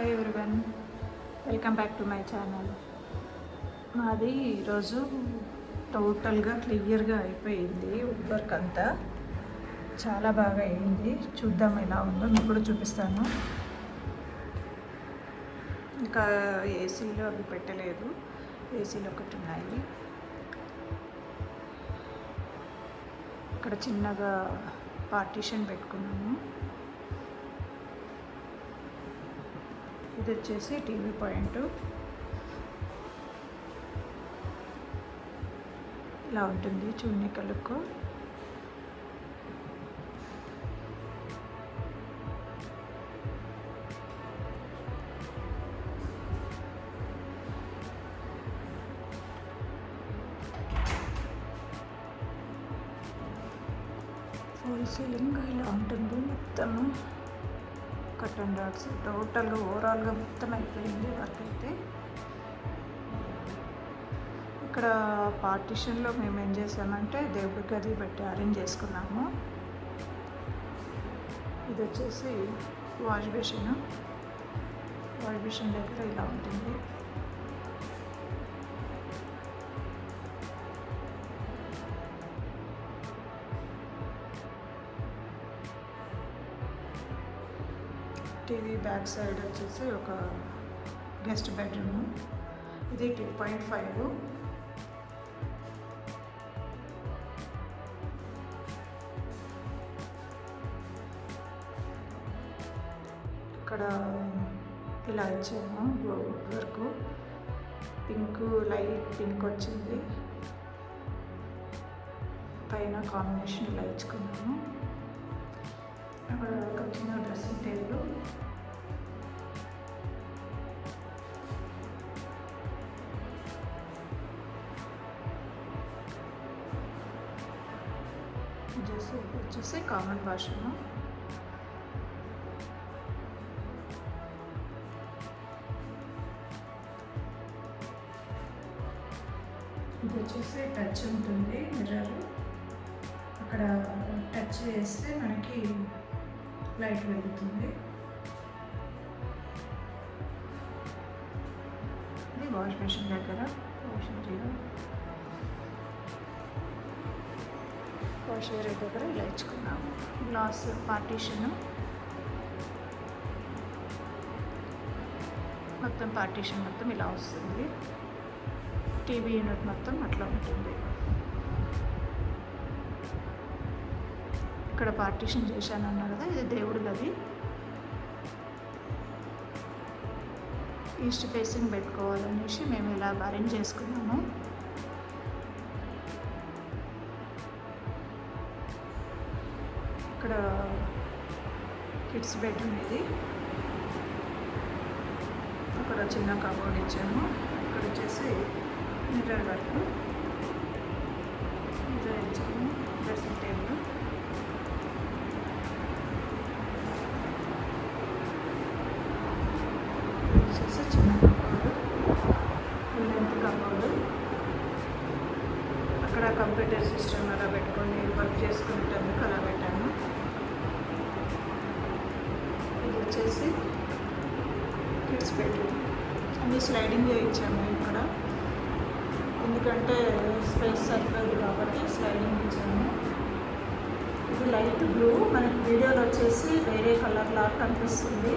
Hi everyone, welcome back to my channel. మాది ఈరోజు టోటల్గా క్లియర్గా అయిపోయింది. వుడ్ వర్క్ అంతా చాలా బాగా అయింది. చూద్దాం ఎలా ఉందో, మీకు కూడా చూపిస్తాను. ఇంకా ఏసీలో అవి పెట్టలేదు, ఏసీలు ఒకటి ఉన్నాయి. ఇక్కడ చిన్నగా పార్టీషన్ పెట్టుకున్నాము. ఇది వచ్చేసి టీవీ పాయింట్. ఇలా ఉంటుంది చూడనీకి లుక్. ఫుల్ సీలింగ్ ఇలా ఉంటుంది. మొత్తము కర్టన్ రాడ్స్ టోటల్గా ఓవరాల్గా మొత్తం అయిపోయింది వర్క్ అయితే. ఇక్కడ పార్టీషన్లో మేము ఏం చేసామంటే దేవుడి గది పెట్టి అరేంజ్ చేసుకున్నాము. ఇది వచ్చేసి వాష్ బేసిన్. వాష్ బేసిన్ దగ్గర ఇలా ఉంటుంది. టీవీ బ్యాక్ సైడ్ వచ్చేసి ఒక గెస్ట్ బెడ్రూమ్. ఇది 2.5. ఇక్కడ ఇలా ఇచ్చాము వర్క్. పింక్, లైట్ పింక్ వచ్చింది. పైన కాంబినేషన్ ఇలా ఇచ్చుకున్నాము. అక్కడ ఒక చిన్న డ్రెస్సింగ్ టేబుల్. వచ్చేసి కామన్ వాష్రూమ్. ఇది వచ్చేసి టచ్ ఉంటుంది మిర్రర్. అక్కడ టచ్ చేస్తే మనకి లైట్ వెలుగుతుంది. ఇది వాష్ మెషిన్ దగ్గర వాష్ ఏరియా దగ్గర ఇలా ఇచ్చుకున్నాము. గ్లాస్ పార్టీషన్, మొత్తం పార్టీషన్ మొత్తం ఇలా వస్తుంది. టీవీ యూనిట్ మొత్తం అట్లా ఉంటుంది. ఇక్కడ పార్టీషన్ చేశాను అన్నా కదా, ఇది దేవుడి గది. ఈస్ట్ ఫేసింగ్ పెట్టుకోవాలనేసి మేము ఇలా అరేంజ్ చేసుకున్నాము. ఇక్కడ కిడ్స్ బెడ్రూమ్ ఇది. అక్కడ చిన్న కబోర్డ్ ఇచ్చాము. ఇక్కడ వచ్చేసి మిర్రర్ వర్క్ ఇచ్చాము. Dressing table. వచ్చేసి చిన్న కబోర్డ్, ఫుల్ లెంత్ కబోర్డ్. అక్కడ కంప్యూటర్ సిస్టమ్ అలా పెట్టుకొని వర్క్ చేసుకునేటందుకు అలా పెట్టాను. ఇది వచ్చేసి కిడ్స్ బెడ్రూమ్. అన్ని స్లైడింగ్ ఇచ్చాము ఇక్కడ, ఎందుకంటే స్పేస్ సరిపోదు కాబట్టి స్లైడింగ్ ఇచ్చాము. ఇది లైట్ బ్లూ, మనకి వీడియోలో వచ్చేసి వేరే కలర్ లాగా కనిపిస్తుంది.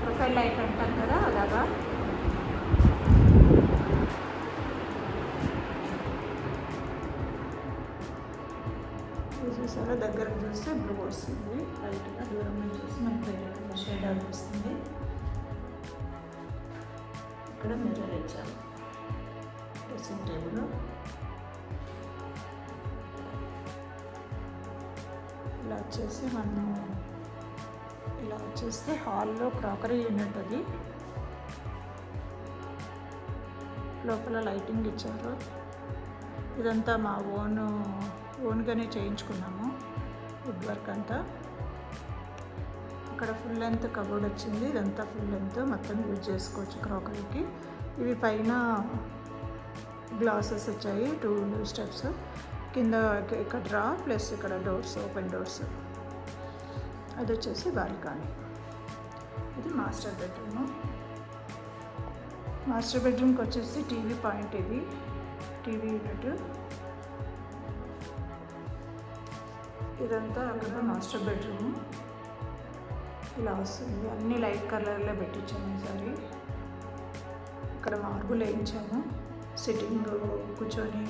ప్రొఫైల్ లైట్ అంటాం కదా, అలాగా. చూసారా, దగ్గరకు చూస్తే బ్లూ వస్తుంది. లైట్గా దూరం నుంచి చూసి మనకి వేరే షేడ్ అనిపిస్తుంది. ఇక్కడ మిర్రర్ ఇచ్చాము. Dressing table. ఇలా వచ్చేసి మనం ఇలా వచ్చేస్తే హాల్లో క్రాకరీ యూనిట్ అది. లోపల లైటింగ్ ఇచ్చారు. ఇదంతా మా ఓన్గానే చేయించుకున్నాము వుడ్ వర్క్ అంతా. అక్కడ ఫుల్ లెంత్ కబోర్డ్ వచ్చింది. ఇదంతా ఫుల్ లెంత్ మొత్తం యూజ్ చేసుకోవచ్చు క్రాకరీకి. ఇవి పైన గ్లాసెస్ వచ్చాయి, 2 స్టెప్స్. కింద ఇక్కడ డ్రా ప్లస్ ఇక్కడ డోర్స్, ఓపెన్ డోర్స్. అది వచ్చేసి బాల్కనీ. ఇది మాస్టర్ బెడ్రూమ్. మాస్టర్ బెడ్రూమ్కి వచ్చేసి టీవీ పాయింట్, ఇది టీవీ యూనిట్. ఇదంతా అక్కడ మాస్టర్ బెడ్రూమ్ ఇలా వస్తుంది. అన్ని లైట్ కలర్లో పెట్టించాము ఈసారి. ఇక్కడ మార్బుల్ వేయించాము. సిట్టింగ్ కూర్చొని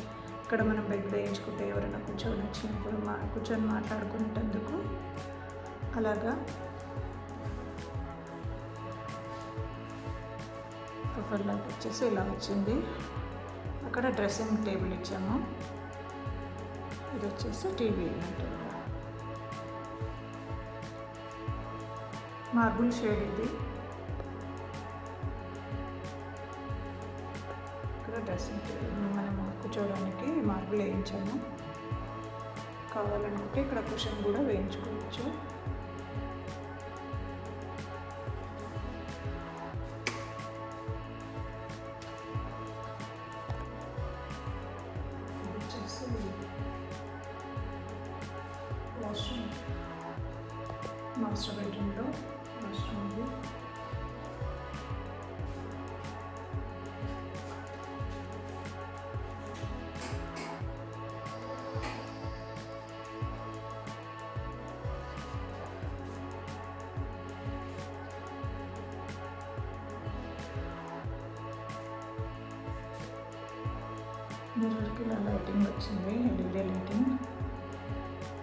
ఇక్కడ మనం బెడ్ వేయించుకుంటే ఎవరైనా కూర్చొని వచ్చినప్పుడు కూర్చొని మాట్లాడుకునేటందుకు అలాగా. ప్రొఫైల్ లైట్ వచ్చేసి ఇలా వచ్చింది. అక్కడ డ్రెస్సింగ్ టేబుల్ ఇచ్చాము. ఇది వచ్చేసి టీవీ యూనిట్. మార్బుల్ షేడ్ ఇది. ఇక్కడ డ్రెస్సింగ్ టేబుల్ మనం కూర్చోవడానికి మార్బుల్ వేయించాము. కావాలనుకుంటే ఇక్కడ కుషన్ కూడా వేయించుకోవచ్చు. ఇది వచ్చేసి వాష్రూమ్. మాస్టర్ బెడ్రూమ్లో వాష్రూమ్ ఇది. మిర్రర్కి ఇలా లైటింగ్ వచ్చింది, ఎల్ఈడి లైటింగ్.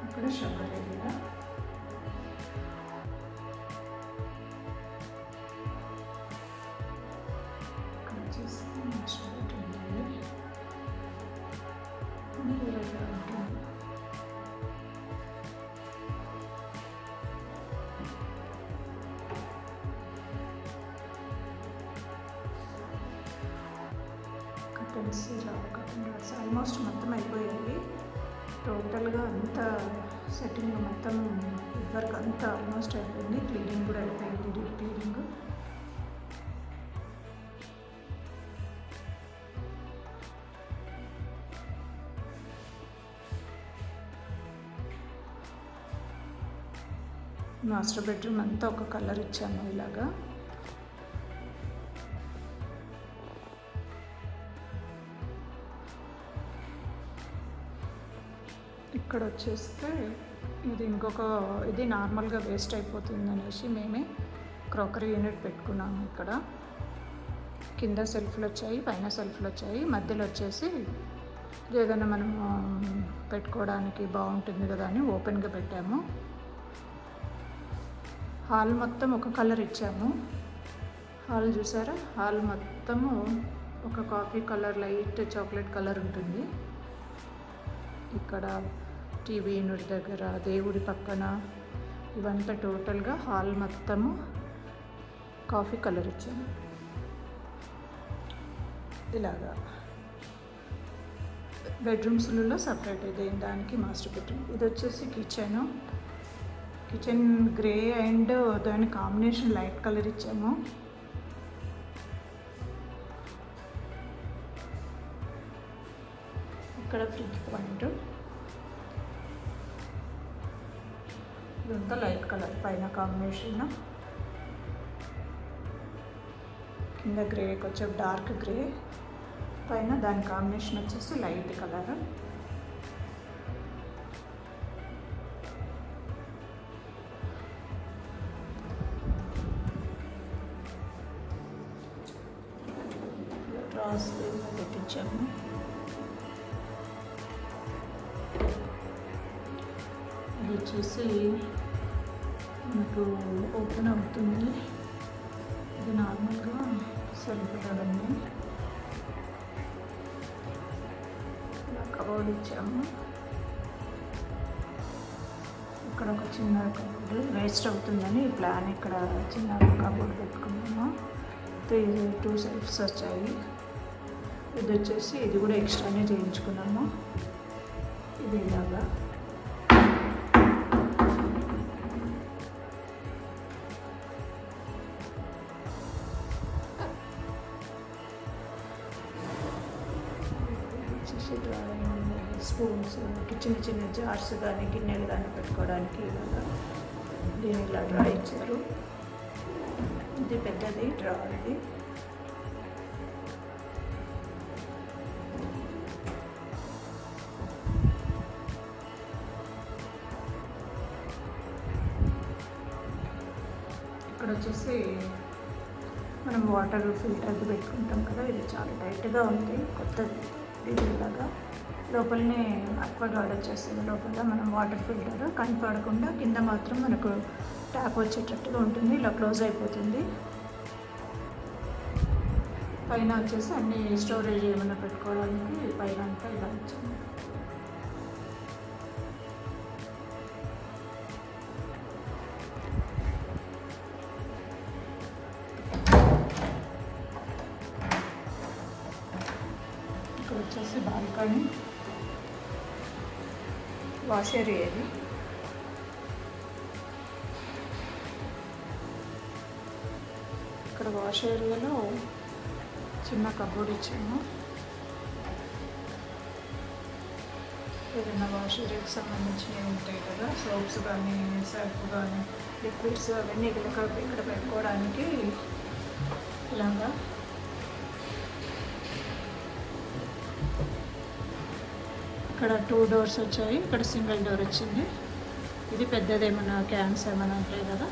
ఇక్కడ షవర్ ఏరియా. ఇక్కడ వచ్చేసి మాస్టర్ బెడ్రూమ్ ఉంది. మిర్రర్ ఇలా ఉంటుంది. కర్టన్స్ ఇలా కర్టన్స్ ఆల్మోస్ట్ మొత్తం అయిపోయింది. టోటల్గా అంతా సెట్టింగ్ మొత్తం వర్క్ అంతా ఆల్మోస్ట్ అయిపోయింది. క్లీనింగ్ కూడా అయిపోయింది. Deep cleaning. మాస్టర్ బెడ్రూమ్ అంతా ఒక కలర్ ఇచ్చాము ఇలాగా. ఇక్కడ వచ్చేస్తే ఇది నార్మల్గా వేస్ట్ అయిపోతుంది అనేసి మేమే క్రాకరీ యూనిట్ పెట్టుకున్నాము. ఇక్కడ కింద సెల్ఫ్లు వచ్చాయి, పైన సెల్ఫ్లు వచ్చాయి. మధ్యలో వచ్చేసి ఏదైనా మనం పెట్టుకోవడానికి బాగుంటుంది కదా అని ఓపెన్గా పెట్టాము. హాల్ మొత్తం ఒక కలర్ ఇచ్చాము. హాల్ చూసారా? హాల్ మొత్తము ఒక coffee colour, light chocolate colour ఉంటుంది. ఇక్కడ టీవీ యూనిట్ దగ్గర, దేవుడి పక్కన, ఇవంతా టోటల్గా హాల్ మొత్తము కాఫీ కలర్ ఇచ్చాము. ఇలాగా బెడ్రూమ్స్లలో సపరేట్ అయితే దానికి మాస్టర్ బెడ్రూమ్. ఇది వచ్చేసి కిచెన్ గ్రే అండ్ దాని కాంబినేషన్ లైట్ కలర్ ఇచ్చాము. ఇక్కడ ఫ్రిడ్జ్ పాయింట్. ఇదంతా లైట్ కలర్, పైన కాంబినేషన్, కింద గ్రేకి వచ్చే డార్క్ గ్రే, పైన దాని కాంబినేషన్ వచ్చేసి లైట్ కలర్. రాస్ పెట్టించాము. ఇది వచ్చేసి మనకు ఓపెన్ అవుతుంది. ఇది నార్మల్గా సరిపడమే. ఇలా కబోర్డ్ ఇచ్చాము. ఇక్కడ ఒక చిన్న కబోర్డ్ వేస్ట్ అవుతుందని ప్లాన్ ఇక్కడ చిన్న కబోర్డ్ పెట్టుకున్నాము. 2 సెల్ఫ్స్ వచ్చాయి. ఇది వచ్చేసి ఇది కూడా ఎక్స్ట్రానే చేయించుకున్నాము. ఇది ఇలాగా స్పూన్స్, చిన్న చిన్న జార్స్ కానీ గిన్నెలు కానీ పెట్టుకోవడానికి ఇలాగా దీని ఇలా డ్రా ఇచ్చారు. ఇది పెద్దది డ్రా. ఇది ఇక్కడ వచ్చేసి మనం వాటర్ ఫిల్టర్ది పెట్టుకుంటాం కదా, ఇది చాలా టైట్గా ఉంది, కొత్తది ఇలాగా. లోపలనే అక్వాగార్డ్ వచ్చేస్తుంది. లోపల మనం వాటర్ ఫిల్టర్ కనపడకుండా కింద మాత్రం మనకు ట్యాప్ వచ్చేటట్టుగా ఉంటుంది. ఇలా క్లోజ్ అయిపోతుంది. పైన వచ్చేసి అన్ని స్టోరేజ్ ఏమైనా పెట్టుకోవడానికి పైన అంతా ఇలా వచ్చింది. ఇక్కడ వచ్చేసి బాల్కనీ, వాష్ ఏరియా ఇది. ఇక్కడ వాష్ ఏరియాలో చిన్న కబోర్డ్ ఇచ్చాము. ఏదైనా వాష్ ఏరియాకి సంబంధించినవి ఉంటాయి కదా, సోప్స్ కానీ సర్ఫ్ కానీ లిక్విడ్స్ అవన్నీ ఇక్కడ పెట్టుకోవడానికి ఇలాగా. ఇక్కడ 2 డోర్స్ వచ్చాయి. ఇక్కడ సింగిల్ డోర్ వచ్చింది. ఇది పెద్దది, ఏమైనా క్యాన్స్ ఏమైనా ఉంటాయి కదా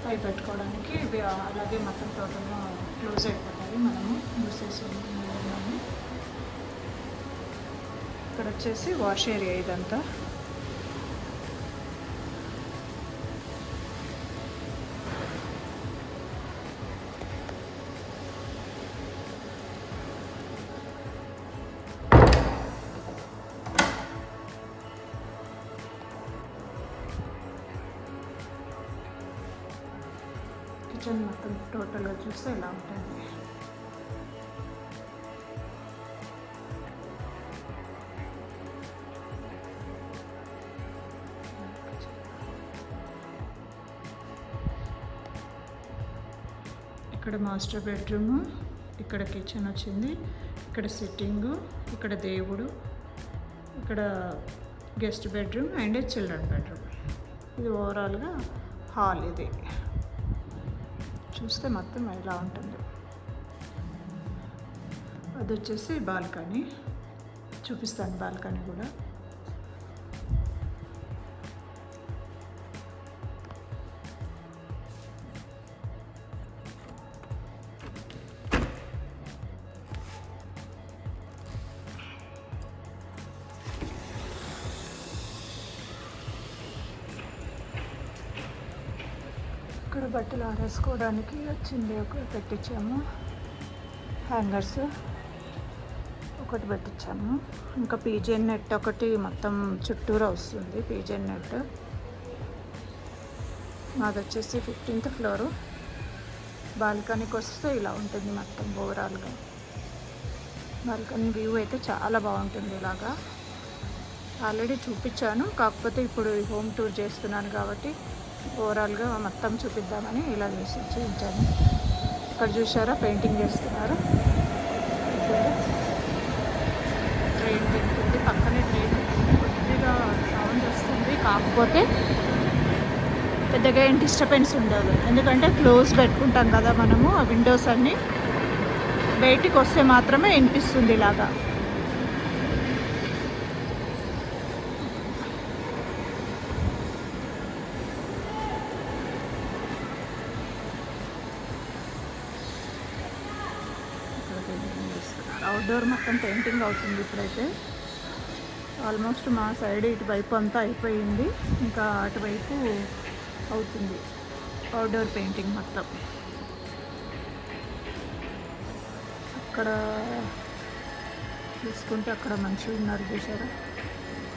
అవి పెట్టుకోవడానికి. ఇవి అలాగే మొత్తం టోటల్గా క్లోజ్ అయిపోతాయి, మనము మూసేసి ఉన్నాము. ఇక్కడ వచ్చేసి వాష్ ఏరియా ఇదంతా. కిచెన్ మొత్తం టోటల్గా చూస్తే ఇలా ఉంటుంది. ఇక్కడ మాస్టర్ బెడ్రూము, ఇక్కడ కిచెన్ వచ్చింది, ఇక్కడ సిట్టింగు, ఇక్కడ దేవుడు, ఇక్కడ guest bedroom and children bedroom. ఇది ఓవరాల్గా హాల్. ఇది చూస్తే మొత్తం ఇలా ఉంటుంది. అది వచ్చేసి బాల్కనీ, చూపిస్తాను బాల్కనీ కూడా. ఇక్కడ బట్టలు ఆరేసుకోవడానికి వచ్చింది, ఒకటి పెట్టించాము. హ్యాంగర్స్ ఒకటి పెట్టించాము. ఇంకా పీజన్ నెట్ ఒకటి మొత్తం చుట్టూరా వస్తుంది. పీజన్ నెట్ మాది వచ్చేసి 15th ఫ్లోరు. బాల్కనీకి వస్తే ఇలా ఉంటుంది మొత్తం ఓవరాల్గా. బాల్కనీ వ్యూ అయితే చాలా బాగుంటుంది. ఇలాగా ఆల్రెడీ చూపించాను, కాకపోతే ఇప్పుడు హోమ్ టూర్ చేస్తున్నాను కాబట్టి ఓవరాల్గా మొత్తం చూపిద్దామని ఇలా చూపించాను. ఇక్కడ చూసారా పెయింటింగ్ చేస్తున్నారు. ట్రైన్ వెళ్తుంది, పక్కనే ట్రైన్ కొద్దిగా సౌండ్ వస్తుంది, కాకపోతే పెద్దగా ఏం డిస్టర్బెన్స్ ఉండదు. ఎందుకంటే క్లోజ్ పెట్టుకుంటాం కదా మనము, ఆ విండోస్ అన్నీ బయటికి వస్తే మాత్రమే వినిపిస్తుంది ఇలాగా. అవుట్డోర్ మొత్తం పెయింటింగ్ అవుతుంది ఇప్పుడైతే. ఆల్మోస్ట్ మా సైడ్ ఇటువైపు అంతా అయిపోయింది, ఇంకా అటువైపు అవుతుంది అవుట్డోర్ పెయింటింగ్ మొత్తం. అక్కడ చూసుకుంటే అక్కడ మనుషులు ఉన్నారు చూసారా,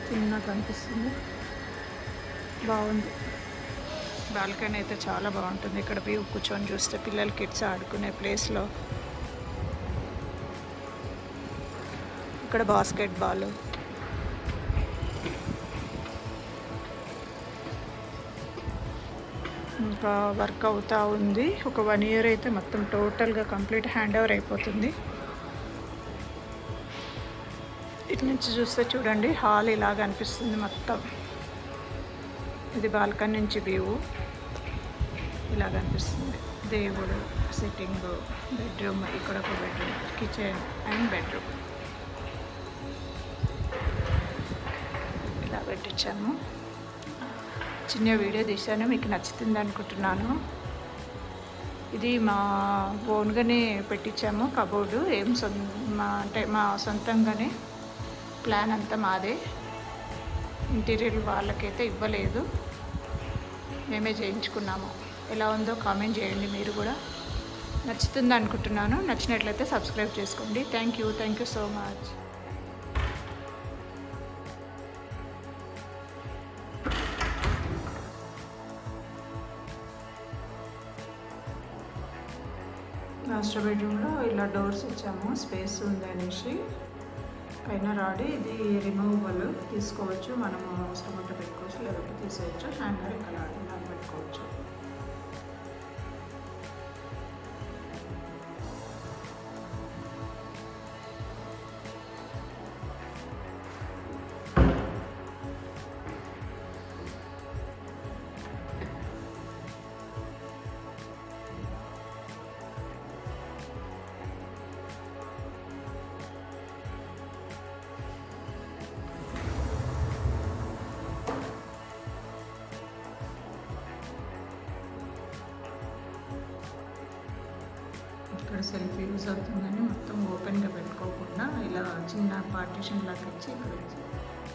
చిన్నగా కనిపిస్తుంది, బాగుంది. బాల్కనీ అయితే చాలా బాగుంటుంది. ఇక్కడ వ్యూ కూర్చొని చూస్తే పిల్లలు కిడ్స్ ఆడుకునే ప్లేస్లో. ఇక్కడ బాస్కెట్ బాల్, ఇంకా వర్క్ అవుతూ ఉంది. ఒక 1 year అయితే మొత్తం టోటల్గా కంప్లీట్ హ్యాండ్ ఓవర్ అయిపోతుంది. ఇటు నుంచి చూస్తే చూడండి హాల్ ఇలాగ అనిపిస్తుంది మొత్తం. ఇది బాల్కనీ నుంచి వ్యూ. ఇలా కనిపిస్తుంది. దేవుడు సిట్టింగ్, బెడ్రూమ్, ఇక్కడ ఒక బెడ్రూమ్, కిచెన్ అండ్ బెడ్రూమ్ ఇలా పెట్టించాము. చిన్న వీడియో తీశాను, మీకు నచ్చుతుంది అనుకుంటున్నాను. ఇది మా ఓన్గానే పెట్టించాము కబోర్డు. అంటే మా సొంతంగానే ప్లాన్ అంతా మాదే. ఇంటీరియర్ వాళ్ళకైతే ఇవ్వలేదు, మేమే చేయించుకున్నాము. ఎలా ఉందో కామెంట్ చేయండి. మీరు కూడా నచ్చుతుంది అనుకుంటున్నాను. నచ్చినట్లయితే సబ్స్క్రైబ్ చేసుకోండి. Thank you so much. Master బెడ్రూమ్లో ఇలా డోర్స్ ఇచ్చాము, స్పేస్ ఉంది అనేసి. పైన రాడి, ఇది రిమూవబుల్, తీసుకోవచ్చు. మనము అవసరం ఉంటే పెట్టుకోవచ్చు, లేదంటే తీసేయచ్చు. హ్యాంగర్ ఇక్కడ ఇలా పెట్టుకోవచ్చు. ఇక్కడ సెల్ఫ్ యూజ్ అవుతుందని మొత్తం ఓపెన్గా పెట్టుకోకుండా ఇలా చిన్న పార్టీషన్ లాగా ఇచ్చి ఇక్కడ ఇచ్చి,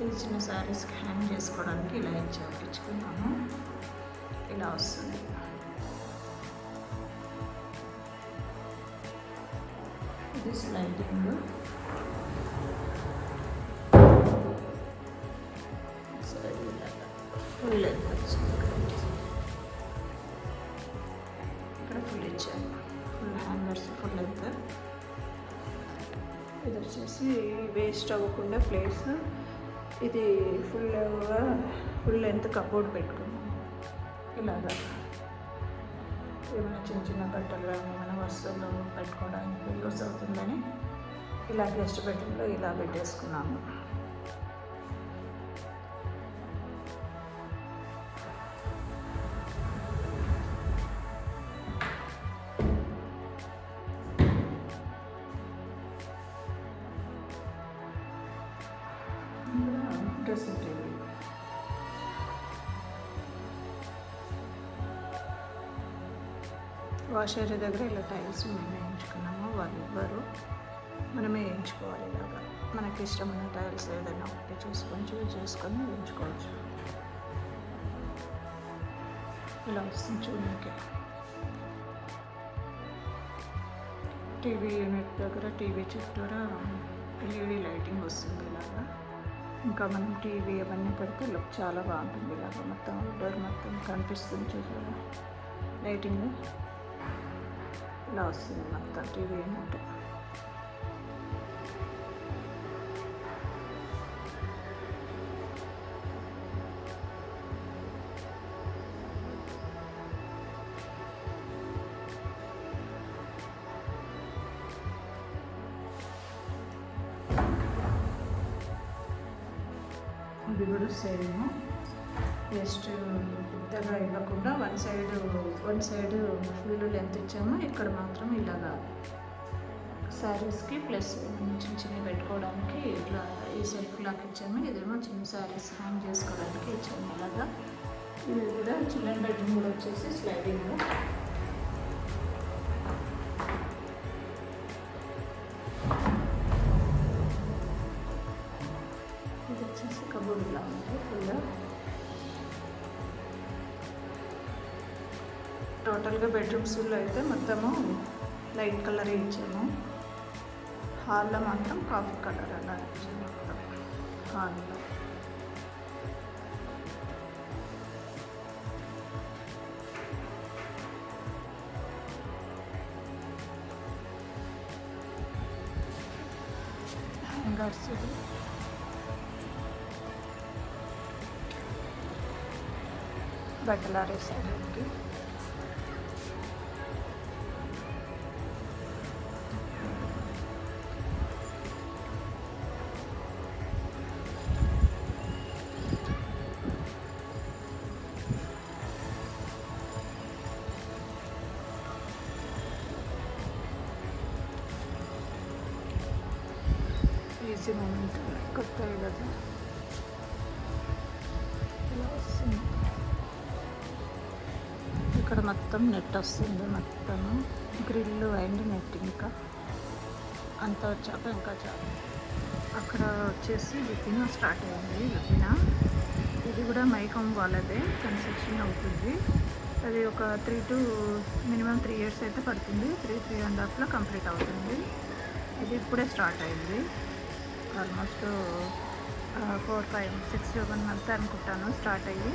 ఇది చిన్న శారీస్కి హ్యాంగ్ చేసుకోవడానికి ఇలా ఇచ్చుకున్నాము. ఇలా వస్తుంది. ఇది స్లైడింగ్, ఫుల్ లెంత్ వచ్చింది. ఇక్కడ ఫుల్ ఇచ్చాము, ఫుల్ హ్యాంగర్స్, ఫుల్ లెంత్. ఇది వచ్చేసి వేస్ట్ అవ్వకుండా ప్లేస్. ఇది ఫుల్ లెంత్ కబోర్డ్ పెట్టుకున్నాం. ఇలాగా ఏమైనా చిన్న బట్టలు కానీ ఏమైనా వస్తువులు పెట్టుకోవడానికి యూస్ అవుతుందని ఇలా గెస్ట్ బెడ్రూమ్లో ఇలా పెట్టేసుకున్నాము. డ్రెస్సింగ్ టేబుల్, వాష్ ఏరియా దగ్గర ఇలా టైల్స్ మేము వేయించుకున్నాము. వాళ్ళు ఇవ్వరు, మనమే వేయించుకోవాలి. ఇలాగా మనకి ఇష్టమైన టైల్స్ ఏదైనా ఒకటి చూస్ చేసుకొని వేయించుకోవచ్చు. ఇలా వస్తుంది చూడడానికి. టీవీ యూనిట్ దగ్గర టీవీ చుట్టూరా ఎల్ఈడి లైటింగ్ వస్తుంది. ఇలాగా ఇంకా మనం టీవీ అవన్నీ పెడితే లుక్ చాలా బాగుంటుంది. ఇలాగ మొత్తం అవుట్డోర్ మొత్తం కనిపిస్తుంది. చూసారా లైటింగ్ ఇలా వస్తుంది మొత్తం టీవీ యూనిట్. ఇది కూడా సేమ్, జస్ట్ పెద్దగా ఇవ్వకుండా వన్ సైడ్ ఫుల్ లెంత్ ఇచ్చాము. ఇక్కడ మాత్రం ఇలాగా శారీస్కి ప్లస్ చిన్న పెట్టుకోవడానికి ఇట్లా ఈ సెల్ఫ్ లాగా ఇచ్చాము. ఇదేమో చిన్న శారీస్ హ్యాంగ్ చేసుకోవడానికి ఇచ్చాము. ఇలాగా ఇది కూడా చిల్డ్రన్ బెడ్రూమ్ కూడా వచ్చేసి స్లైడింగ్. ఇది వచ్చేసి కబోర్డ్ ఇలా ఉంది ఫుల్. టోటల్గా బెడ్రూమ్స్లో అయితే మొత్తము లైట్ కలరే ఇచ్చాము. హాల్లో మాత్రం కాఫీ కలర్ అలా ఇచ్చాము మొత్తం హాల్లో. హ్యాంగర్స్ బట్టలు ఆరేసానికి. ఈజీ మూమెంట్ కొత్తవి కదా, ఇలా వస్తుంది. ఇక్కడ మొత్తం నెట్ వస్తుంది, మొత్తము గ్రిల్ అండ్ నెట్. ఇంకా అంత వచ్చాక ఇంకా చాలా. అక్కడ వచ్చేసి విపిన స్టార్ట్ అయింది. విపిన ఇది కూడా మైకమ్ వాళ్ళదే కన్స్ట్రక్షన్ అవుతుంది. అది ఒక మినిమం 3 years అయితే పడుతుంది. 3.5 కంప్లీట్ అవుతుంది. ఇది ఇప్పుడే స్టార్ట్ అయింది. ఆల్మోస్ట్ 4, 5, 6, 7 months అనుకుంటాను స్టార్ట్ అయ్యి.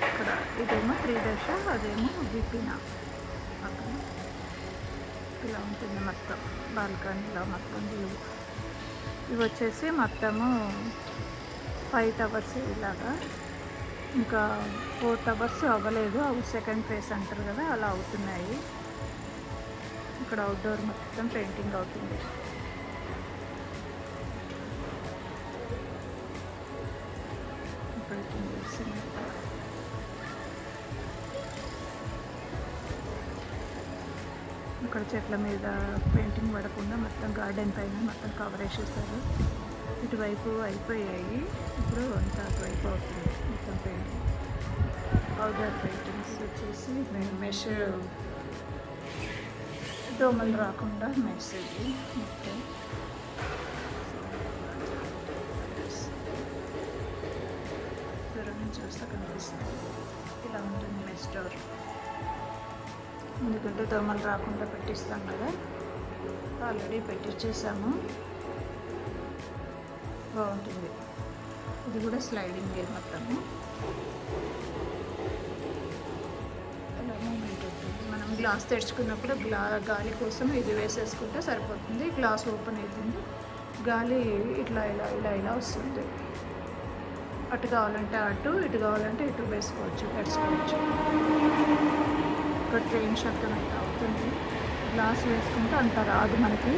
ఇక్కడ ఇదేమో 3 దశ, అదేమో విపిన. అక్కడ ఇలా ఉంటుంది మొత్తం బాల్కనీలో మొత్తం వ్యూ. ఇవి వచ్చేసి మొత్తము 5 towers ఇలాగా. ఇంకా 4 towers అవ్వలేదు, అవి సెకండ్ ఫేజ్ అంటారు కదా, అలా అవుతున్నాయి. ఇక్కడ అవుట్డోర్ మొత్తం పెయింటింగ్ అవుతుంది. ఇక్కడ చెట్ల మీద పెయింటింగ్ పడకుండా మొత్తం గార్డెన్ పైన మొత్తం కవర్ వేసేస్తారు. ఇటువైపు అయిపోయాయి, ఇప్పుడు అంతా అటువైపు అవుతుంది మొత్తం పెయింటింగ్. అవుట్డోర్ పెయింటింగ్స్ వచ్చేసి మెష్, దోమలు రాకుండా మెష్ ఇది మొత్తం. దూరం చూస్తే కనిపిస్తుంది. ఇలా ఉంటుంది మెష్ డోర్. ఎందుకంటే దోమలు రాకుండా పెట్టిస్తాం కదా, ఆల్రెడీ పెట్టించేసాము. బాగుంటుంది. ఇది కూడా స్లైడింగ్ మొత్తము. ఇలా మూమెంట్ ఉంటుంది. మనం గ్లాస్ తెరుచుకున్నప్పుడు గాలి కోసం ఇది వేసేసుకుంటే సరిపోతుంది. గ్లాస్ ఓపెన్ అవుతుంది, గాలి ఇట్లా ఇలా ఇలా ఇలా వస్తుంది. అటు కావాలంటే అటు, ఇటు కావాలంటే ఇటు వేసుకోవచ్చు, తెరుచుకోవచ్చు. ఇక్కడ ట్రైన్ శబ్దం అయితే అవుతుంది. గ్లాస్ వేసుకుంటే అంత రాదు మనకి.